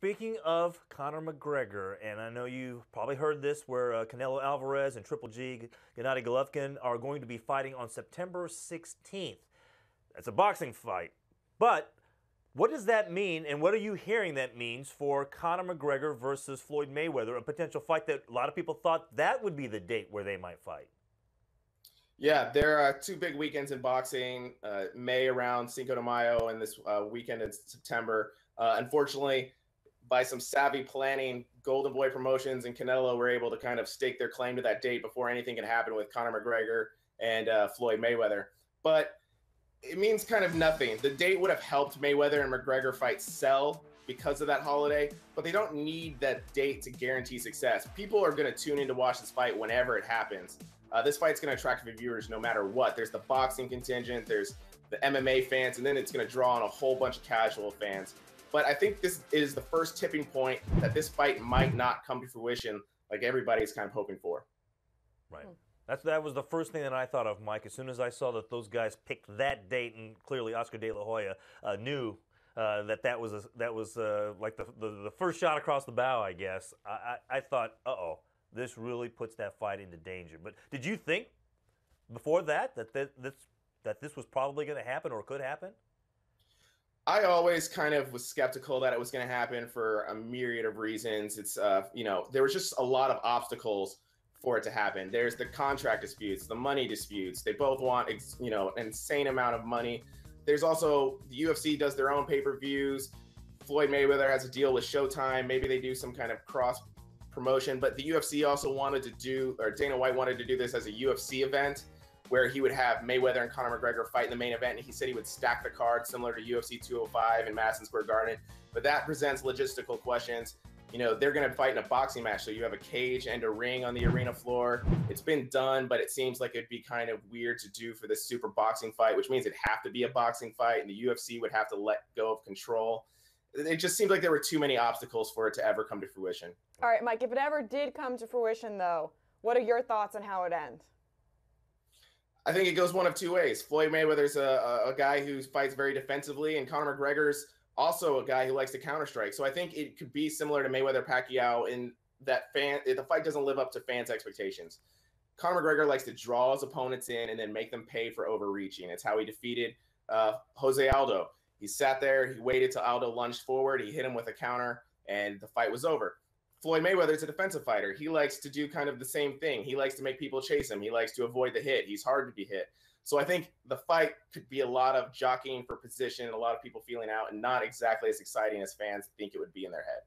Speaking of Conor McGregor, and I know you probably heard this, where Canelo Alvarez and Triple G Gennady Golovkin are going to be fighting on September 16th. That's a boxing fight. But what does that mean, and what are you hearing that means for Conor McGregor versus Floyd Mayweather, a potential fight that a lot of people thought that would be the date where they might fight? Yeah, there are two big weekends in boxing, May around Cinco de Mayo and this weekend in September. Unfortunately, by some savvy planning, Golden Boy Promotions and Canelo were able to kind of stake their claim to that date before anything can happen with Conor McGregor and Floyd Mayweather. But it means kind of nothing. The date would have helped Mayweather and McGregor fight sell because of that holiday, but they don't need that date to guarantee success. People are going to tune in to watch this fight whenever it happens. This fight's going to attract viewers no matter what. There's the boxing contingent, there's the MMA fans, and then it's going to draw on a whole bunch of casual fans. But I think this is the first tipping point that this fight might not come to fruition like everybody's kind of hoping for. Right. That was the first thing that I thought of, Mike. As soon as I saw that those guys picked that date, and clearly Oscar De La Hoya knew that was like the first shot across the bow, I guess. I thought, this really puts that fight into danger. But did you think before that this was probably going to happen or could happen? I always kind of was skeptical that it was going to happen for a myriad of reasons. There was just a lot of obstacles for it to happen. There's the contract disputes, the money disputes. They both want, an insane amount of money. There's also the UFC does their own pay-per-views. Floyd Mayweather has a deal with Showtime. Maybe they do some kind of cross promotion, but the UFC also wanted to do, or Dana White wanted to do this as a UFC event where he would have Mayweather and Conor McGregor fight in the main event, and he said he would stack the card similar to UFC 205 in Madison Square Garden. But that presents logistical questions. They're going to fight in a boxing match, so you have a cage and a ring on the arena floor. It's been done, but it seems like it'd be kind of weird to do for this super boxing fight, which means it'd have to be a boxing fight, and the UFC would have to let go of control. It just seemed like there were too many obstacles for it to ever come to fruition. All right, Mike, if it ever did come to fruition, though, what are your thoughts on how it ends? I think it goes one of two ways. Floyd Mayweather's a guy who fights very defensively, and Conor McGregor's also a guy who likes to counterstrike. So I think it could be similar to Mayweather-Pacquiao in that the fight doesn't live up to fans' expectations. Conor McGregor likes to draw his opponents in and then make them pay for overreaching. It's how he defeated Jose Aldo. He sat there, he waited till Aldo lunged forward, he hit him with a counter, and the fight was over. Floyd Mayweather is a defensive fighter. He likes to do kind of the same thing. He likes to make people chase him. He likes to avoid the hit. He's hard to be hit. So I think the fight could be a lot of jockeying for position, a lot of people feeling out, and not exactly as exciting as fans think it would be in their head.